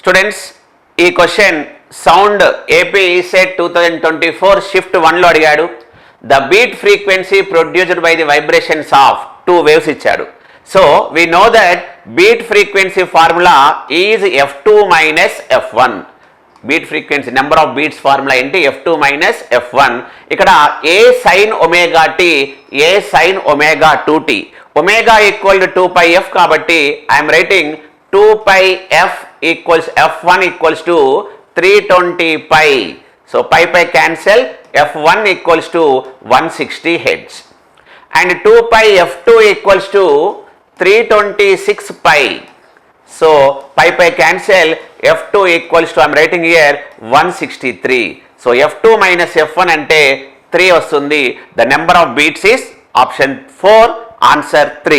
Students ఈ question sound AP ECET 2024 shift 1లో అడిగాడు. The beat frequency produced by the vibrations of 2 waves ఇచ్చాడు. So we know that beat frequency formula is F2 minus F1. Beat frequency number of beats formula ఏంటి? F2 minus F1. ఇక్కడ ఏ sine omega tea, A sine omega 2t. Omega equal to 2πf కాబట్టి I'm writing 2πf equals F1 equals to 320 pi. So pi cancel, F1 equals to 160 Hz. And 2 pi F2 equals to 326 pi. So pi cancel, F2 equals to, I am writing here 163. So F2 minus F1 ante 3 vastundi. The number of beats is option 4, answer 3.